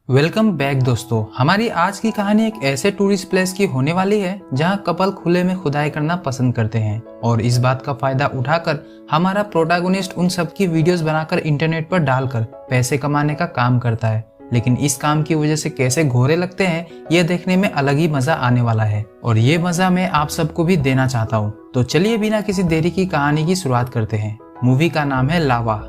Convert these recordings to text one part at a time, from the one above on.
Welcome back दोस्तों। हमारी आज की कहानी एक ऐसे टूरिस्ट प्लेस की होने वाली है जहां कपल खुले में खुदाई करना पसंद करते हैं और इस बात का फायदा उठाकर हमारा प्रोटैगनिस्ट उन सब की वीडियोस बनाकर इंटरनेट पर डालकर पैसे कमाने का काम करता है। लेकिन इस काम की वजह से कैसे घोरे लगते हैं ये देखने में अलग ही मजा आने वाला है और ये मजा मैं आप सबको भी देना चाहता हूँ। तो चलिए बिना किसी देरी की कहानी की शुरुआत करते हैं। मूवी का नाम है लावा।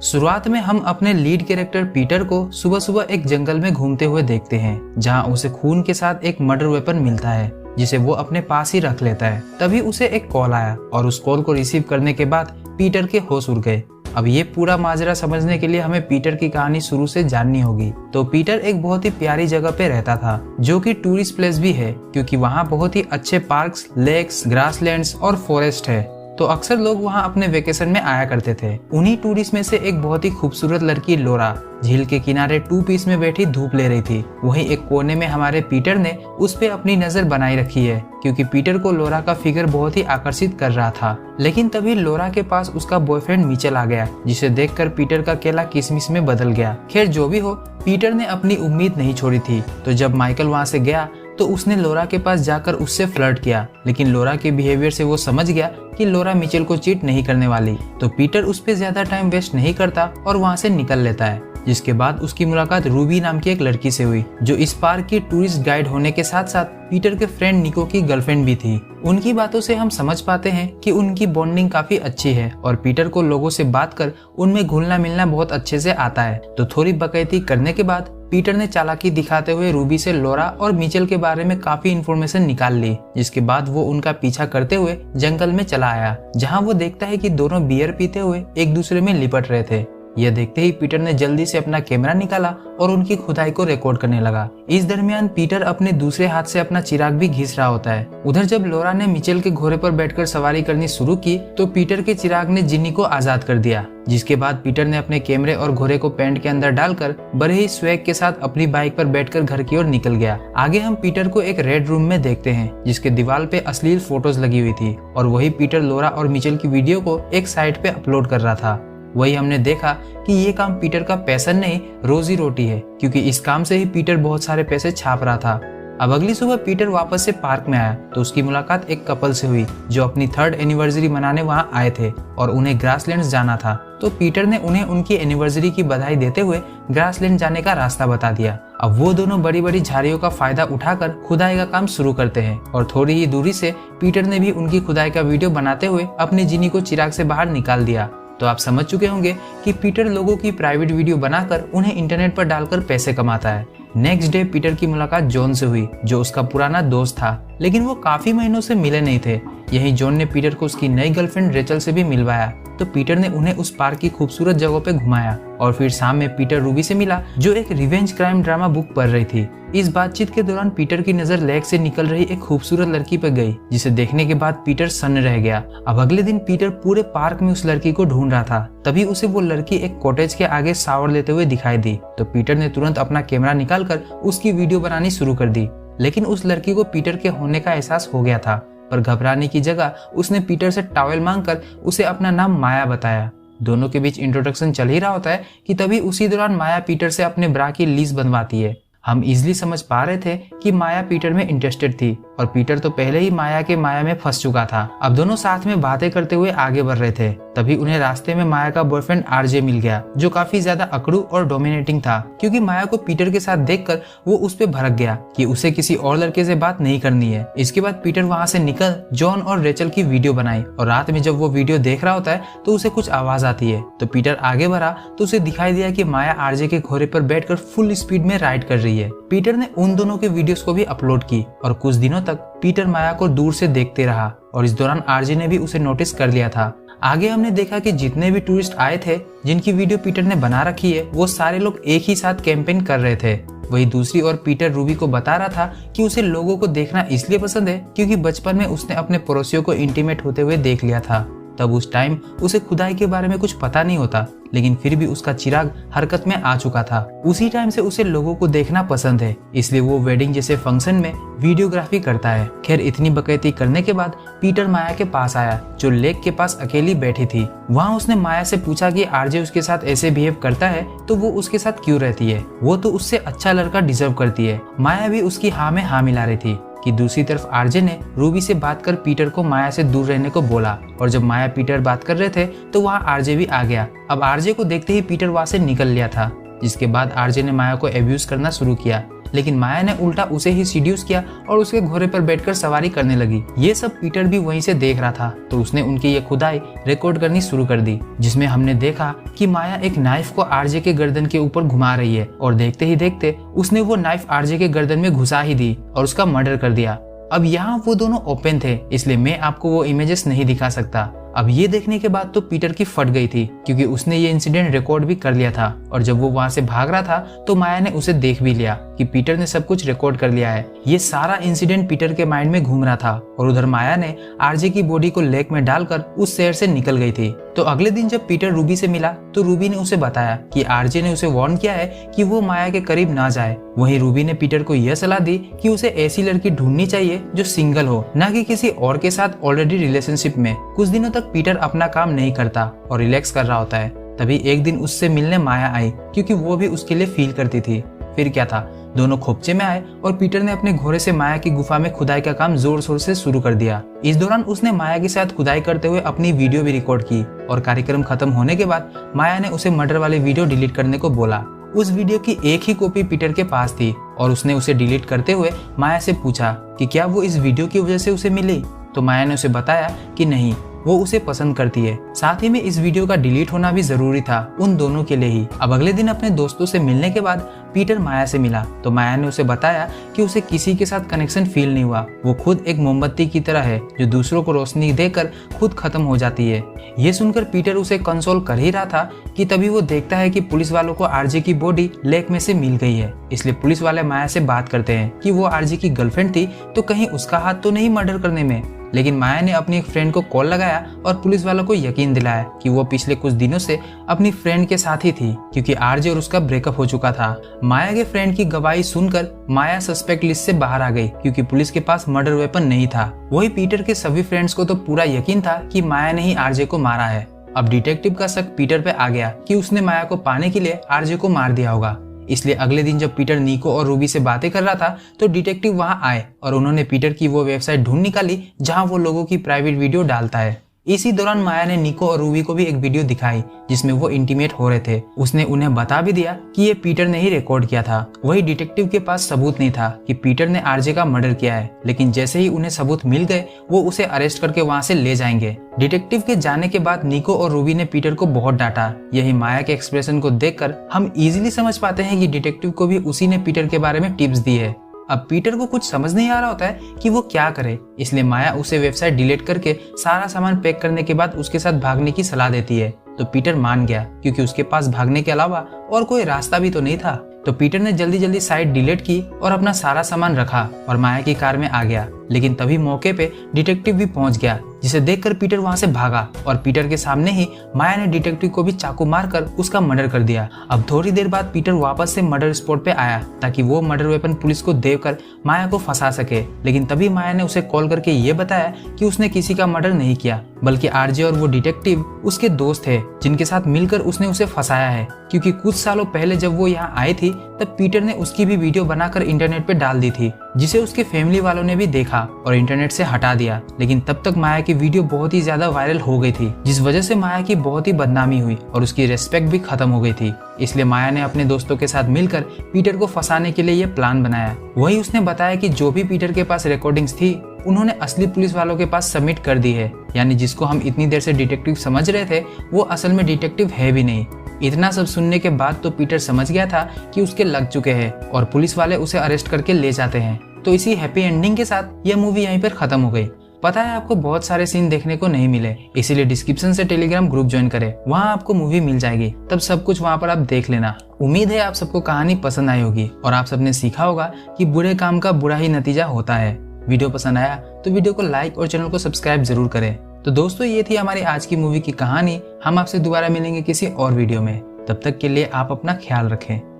शुरुआत में हम अपने लीड कैरेक्टर पीटर को सुबह सुबह एक जंगल में घूमते हुए देखते हैं जहां उसे खून के साथ एक मर्डर वेपन मिलता है जिसे वो अपने पास ही रख लेता है। तभी उसे एक कॉल आया और उस कॉल को रिसीव करने के बाद पीटर के होश उड़ गए। अब ये पूरा माजरा समझने के लिए हमें पीटर की कहानी शुरू से जाननी होगी। तो पीटर एक बहुत ही प्यारी जगह पे रहता था जो कि टूरिस्ट प्लेस भी है क्योंकि वहाँ बहुत ही अच्छे पार्क्स, लेक्स, ग्रासलैंड्स और फॉरेस्ट है। तो अक्सर लोग वहाँ अपने वेकेशन में आया करते थे। उन्हीं टूरिस्ट में से एक बहुत ही खूबसूरत लड़की लोरा झील के किनारे 2 पीस में बैठी धूप ले रही थी। वहीं एक कोने में हमारे पीटर ने उस पे अपनी नजर बनाई रखी है क्योंकि पीटर को लोरा का फिगर बहुत ही आकर्षित कर रहा था। लेकिन तभी लोरा के पास उसका बॉयफ्रेंड मिचेल आ गया जिसे देखकर पीटर का केला किशमिश में बदल गया। खैर जो भी हो, पीटर ने अपनी उम्मीद नहीं छोड़ी थी। तो जब माइकल वहाँ से गया तो उसने लोरा के पास जाकर उससे फ्लर्ट किया, लेकिन लोरा के बिहेवियर से वो समझ गया कि लोरा मिचेल को चीट नहीं करने वाली। तो पीटर उस पे ज्यादा टाइम वेस्ट नहीं करता और वहाँ से निकल लेता है। जिसके बाद उसकी मुलाकात रूबी नाम की एक लड़की से हुई जो इस पार्क की टूरिस्ट गाइड होने के साथ साथ पीटर के फ्रेंड निको की गर्लफ्रेंड भी थी। उनकी बातों से हम समझ पाते हैं कि उनकी बॉन्डिंग काफी अच्छी है और पीटर को लोगों से बात कर उनमें घुलना मिलना बहुत अच्छे से आता है। तो थोड़ी बकैती करने के बाद पीटर ने चालाकी दिखाते हुए रूबी से लोरा और मिचेल के बारे में काफी इन्फॉर्मेशन निकाल ली। जिसके बाद वो उनका पीछा करते हुए जंगल में चला आया जहाँ वो देखता है कि दोनों बियर पीते हुए एक दूसरे में लिपट रहे थे। यह देखते ही पीटर ने जल्दी से अपना कैमरा निकाला और उनकी खुदाई को रिकॉर्ड करने लगा। इस दरमियान पीटर अपने दूसरे हाथ से अपना चिराग भी घिस रहा होता है। उधर जब लोरा ने मिचेल के घोड़े पर बैठकर सवारी करनी शुरू की तो पीटर के चिराग ने जिन्नी को आजाद कर दिया। जिसके बाद पीटर ने अपने कैमरे और घोड़े को पैंट के अंदर डालकर बड़े ही स्वैग के साथ अपनी बाइक पर बैठकर घर की ओर निकल गया। आगे हम पीटर को एक रेड रूम में देखते हैं जिसके दीवार पे अश्लील फोटोज लगी हुई थी और वही पीटर लोरा और मिचेल की वीडियो को एक साइट पे अपलोड कर रहा था। वही हमने देखा कि ये काम पीटर का पैशन नहीं, रोजी रोटी है क्योंकि इस काम से ही पीटर बहुत सारे पैसे छाप रहा था। अब अगली सुबह पीटर वापस से पार्क में आया तो उसकी मुलाकात एक कपल से हुई जो अपनी 3rd एनिवर्सरी मनाने वहाँ आए थे और उन्हें ग्रासलैंड्स जाना था। तो पीटर ने उन्हें उनकी एनिवर्सरी की बधाई देते हुए ग्रासलैंड जाने का रास्ता बता दिया। अब वो दोनों बड़ी बड़ी झाड़ियों का फायदा उठाकर खुदाई का काम शुरू करते हैं और थोड़ी ही दूरी से पीटर ने भी उनकी खुदाई का वीडियो बनाते हुए अपनी जिनी को चिराग से बाहर निकाल दिया। तो आप समझ चुके होंगे कि पीटर लोगों की प्राइवेट वीडियो बनाकर उन्हें इंटरनेट पर डालकर पैसे कमाता है। नेक्स्ट डे पीटर की मुलाकात जॉन से हुई जो उसका पुराना दोस्त था, लेकिन वो काफी महीनों से मिले नहीं थे। यही जॉन ने पीटर को उसकी नई गर्लफ्रेंड रेचल से भी मिलवाया। तो पीटर ने उन्हें उस पार्क की खूबसूरत जगहों पे घुमाया और फिर शाम में पीटर रूबी से मिला जो एक रिवेंज क्राइम ड्रामा बुक पढ़ रही थी। इस बातचीत के दौरान पीटर की नजर लेक से निकल रही एक खूबसूरत लड़की पर गई जिसे देखने के बाद पीटर सन्न रह गया। अब अगले दिन पीटर पूरे पार्क में उस लड़की को ढूंढ रहा था। तभी उसे वो लड़की एक कॉटेज के आगे शावर लेते हुए दिखाई दी। तो पीटर ने तुरंत अपना कैमरा निकालकर उसकी वीडियो बनानी शुरू कर दी। लेकिन उस लड़की को पीटर के होने का एहसास हो गया था, पर घबराने की जगह उसने पीटर से टॉवेल मांगकर उसे अपना नाम माया बताया। दोनों के बीच इंट्रोडक्शन चल ही रहा होता है कि तभी उसी दौरान माया पीटर से अपने ब्रा की लीज बनवाती है। हम इजिली समझ पा रहे थे कि माया पीटर में इंटरेस्टेड थी और पीटर तो पहले ही माया के माया में फंस चुका था। अब दोनों साथ में बातें करते हुए आगे बढ़ रहे थे। तभी उन्हें रास्ते में माया का बॉयफ्रेंड आरजे मिल गया जो काफी ज्यादा अकड़ू और डोमिनेटिंग था क्योंकि माया को पीटर के साथ देखकर वो उस पे भड़क गया कि उसे किसी और लड़के से बात नहीं करनी है। इसके बाद पीटर वहाँ से निकल जॉन और रेचल की वीडियो बनाई और रात में जब वो वीडियो देख रहा होता है तो उसे कुछ आवाज आती है। तो पीटर आगे बढ़ा तो उसे दिखाई दिया कि माया आरजे के घोड़े पर बैठकर फुल स्पीड में राइड कर रही है। पीटर ने उन दोनों के वीडियोस को भी अपलोड की और कुछ दिनों तक पीटर माया को दूर से देखते रहा और इस दौरान आरजे ने भी उसे नोटिस कर लिया था। आगे हमने देखा कि जितने भी टूरिस्ट आए थे जिनकी वीडियो पीटर ने बना रखी है वो सारे लोग एक ही साथ कैंपेन कर रहे थे। वही दूसरी ओर पीटर रूबी को बता रहा था कि उसे लोगों को देखना इसलिए पसंद है क्योंकि बचपन में उसने अपने पड़ोसियों को इंटीमेट होते हुए देख लिया था। तब उस टाइम उसे खुदाई के बारे में कुछ पता नहीं होता, लेकिन फिर भी उसका चिराग हरकत में आ चुका था। उसी टाइम से उसे लोगों को देखना पसंद है, इसलिए वो वेडिंग जैसे फंक्शन में वीडियोग्राफी करता है। खैर इतनी बकैती करने के बाद पीटर माया के पास आया, जो लेक के पास अकेली बैठी थी। वहाँ उसने माया से पूछा कि आरजे उसके साथ ऐसे बिहेव करता है तो वो उसके साथ क्यों रहती है, वो तो उससे अच्छा लड़का डिजर्व करती है। माया भी उसकी हाँ में हाँ मिला रही थी कि दूसरी तरफ आरजे ने रूबी से बात कर पीटर को माया से दूर रहने को बोला, और जब माया पीटर बात कर रहे थे तो वहाँ आरजे भी आ गया। अब आरजे को देखते ही पीटर वहाँ से निकल लिया था, जिसके बाद आरजे ने माया को एब्यूज करना शुरू किया, लेकिन माया ने उल्टा उसे ही सीड्यूस किया और उसके घोड़े पर बैठकर सवारी करने लगी। ये सब पीटर भी वहीं से देख रहा था, तो उसने उनकी ये खुदाई रिकॉर्ड करनी शुरू कर दी, जिसमें हमने देखा कि माया एक नाइफ को आरजे के गर्दन के ऊपर घुमा रही है, और देखते ही देखते उसने वो नाइफ आरजे के गर्दन में घुसा ही दी और उसका मर्डर कर दिया। अब यहाँ वो दोनों ओपन थे, इसलिए मैं आपको वो इमेजेस नहीं दिखा सकता। अब ये देखने के बाद तो पीटर की फट गई थी, क्योंकि उसने ये इंसिडेंट रिकॉर्ड भी कर लिया था, और जब वो वहाँ से भाग रहा था तो माया ने उसे देख भी लिया कि पीटर ने सब कुछ रिकॉर्ड कर लिया है। ये सारा इंसिडेंट पीटर के माइंड में घूम रहा था, और उधर माया ने आरजे की बॉडी को लेक में डालकर उस शहर से निकल गई थी। तो अगले दिन जब पीटर रूबी से मिला तो रूबी ने उसे बताया कि आरजे ने उसे वार्न किया है कि वो माया के करीब ना जाए। वहीं रूबी ने पीटर को यह सलाह दी कि उसे ऐसी लड़की ढूंढनी चाहिए जो सिंगल हो, ना कि किसी और के साथ ऑलरेडी रिलेशनशिप में। कुछ दिनों तक पीटर अपना काम नहीं करता और रिलैक्स कर रहा होता है। तभी एक दिन उससे मिलने माया आई, क्योंकि वो भी उसके लिए फील करती थी। फिर क्या था, दोनों खोपचे में आए और पीटर ने अपने घोड़े से माया की गुफा में खुदाई का काम जोर शोर से शुरू कर दिया। इस दौरान उसने माया के साथ खुदाई करते हुए अपनी वीडियो भी रिकॉर्ड की, और कार्यक्रम खत्म होने के बाद माया ने उसे मर्डर वाली वीडियो डिलीट करने को बोला। उस वीडियो की एक ही कॉपी पीटर के पास थी, और उसने उसे डिलीट करते हुए माया से पूछा कि क्या वो इस वीडियो की वजह से उसे मिली। तो माया ने उसे बताया कि नहीं, वो उसे पसंद करती है। साथ ही में इस वीडियो का डिलीट होना भी जरूरी था उन दोनों के लिए ही। अब अगले दिन अपने दोस्तों से मिलने के बाद पीटर माया से मिला, तो माया ने उसे बताया कि उसे किसी के साथ कनेक्शन फील नहीं हुआ। वो खुद एक मोमबत्ती की तरह है जो दूसरों को रोशनी देकर खुद खत्म हो जाती है। ये सुनकर पीटर उसे कंसोल कर ही रहा था कि तभी वो देखता है कि पुलिस वालों को आरजे की बॉडी लेक में से मिल गई है। इसलिए पुलिस वाले माया से बात करते हैं कि वो आरजे की गर्लफ्रेंड थी, तो कहीं उसका हाथ तो नहीं मर्डर करने में। लेकिन माया ने अपनी एक फ्रेंड को कॉल लगाया और पुलिस वालों को यकीन दिलाया कि वो पिछले कुछ दिनों से अपनी फ्रेंड के साथ ही थी, क्योंकि आरजे और उसका ब्रेकअप हो चुका था। माया के फ्रेंड की गवाही सुनकर माया सस्पेक्ट लिस्ट से बाहर आ गई, क्योंकि पुलिस के पास मर्डर वेपन नहीं था। वही पीटर के सभी फ्रेंड्स को तो पूरा यकीन था कि माया ने ही आरजे को मारा है। अब डिटेक्टिव का शक पीटर पे आ गया कि उसने माया को पाने के लिए आरजे को मार दिया होगा। इसलिए अगले दिन जब पीटर निको और रूबी से बातें कर रहा था तो डिटेक्टिव वहां आए और उन्होंने पीटर की वो वेबसाइट ढूंढ निकाली जहां वो लोगों की प्राइवेट वीडियो डालता है। इसी दौरान माया ने निको और रूबी को भी एक वीडियो दिखाई जिसमें वो इंटीमेट हो रहे थे। उसने उन्हें बता भी दिया कि ये पीटर ने ही रिकॉर्ड किया था। वही डिटेक्टिव के पास सबूत नहीं था कि पीटर ने आरजे का मर्डर किया है, लेकिन जैसे ही उन्हें सबूत मिल गए वो उसे अरेस्ट करके वहाँ से ले जाएंगे। डिटेक्टिव के जाने के बाद निको और रूबी ने पीटर को बहुत डांटा। यही माया के एक्सप्रेशन को देखकर हम इजीली समझ पाते हैं कि डिटेक्टिव को भी उसी ने पीटर के बारे में टिप्स दी है। अब पीटर को कुछ समझ नहीं आ रहा होता है कि वो क्या करे, इसलिए माया उसे वेबसाइट डिलीट करके सारा सामान पैक करने के बाद उसके साथ भागने की सलाह देती है। तो पीटर मान गया क्योंकि उसके पास भागने के अलावा और कोई रास्ता भी तो नहीं था। तो पीटर ने जल्दी जल्दी साइट डिलीट की और अपना सारा सामान रखा और माया की कार में आ गया। लेकिन तभी मौके पे डिटेक्टिव भी पहुंच गया, जिसे देखकर पीटर वहां से भागा और पीटर के सामने ही माया ने डिटेक्टिव को भी चाकू मारकर उसका मर्डर कर दिया। अब थोड़ी देर बाद पीटर वापस से मर्डर स्पॉट पे आया ताकि वो मर्डर वेपन पुलिस को देकर माया को फंसा सके। लेकिन तभी माया ने उसे कॉल करके ये बताया कि उसने किसी का मर्डर नहीं किया, बल्कि आरजे और वो डिटेक्टिव उसके दोस्त थे जिनके साथ मिलकर उसने उसे फंसाया है। क्योंकि कुछ सालों पहले जब वो यहाँ आई थी तब पीटर ने उसकी भी वीडियो बनाकर इंटरनेट पे डाल दी थी, जिसे उसके फैमिली वालों ने भी देखा और इंटरनेट से हटा दिया। लेकिन तब तक माया की वीडियो बहुत ही ज्यादा वायरल हो गई थी, जिस वजह से माया की बहुत ही बदनामी हुई और उसकी रेस्पेक्ट भी खत्म हो गई थी। इसलिए माया ने अपने दोस्तों के साथ मिलकर पीटर को फंसाने के लिए ये प्लान बनाया। वही उसने बताया कि जो भी पीटर के पास रिकॉर्डिंग्स थी उन्होंने असली पुलिस वालों के पास सबमिट कर दी है, यानी जिसको हम इतनी देर से डिटेक्टिव समझ रहे थे वो असल में डिटेक्टिव है भी नहीं। इतना सब सुनने के बाद तो पीटर समझ गया था कि उसके लग चुके हैं और पुलिस वाले उसे अरेस्ट करके ले जाते हैं। तो इसी हैप्पी एंडिंग के साथ यह मूवी यहीं पर खत्म हो गई। पता है आपको बहुत सारे सीन देखने को नहीं मिले, इसीलिए डिस्क्रिप्शन से टेलीग्राम ग्रुप ज्वाइन करें, वहाँ आपको मूवी मिल जाएगी, तब सब कुछ वहाँ पर आप देख लेना। उम्मीद है आप सबको कहानी पसंद आई होगी और आप सबने सीखा होगा कि बुरे काम का बुरा ही नतीजा होता है। वीडियो पसंद आया तो वीडियो को लाइक और चैनल को सब्सक्राइब जरूर करें। तो दोस्तों ये थी हमारी आज की मूवी की कहानी। हम आपसे दोबारा मिलेंगे किसी और वीडियो में। तब तक के लिए आप अपना ख्याल रखें।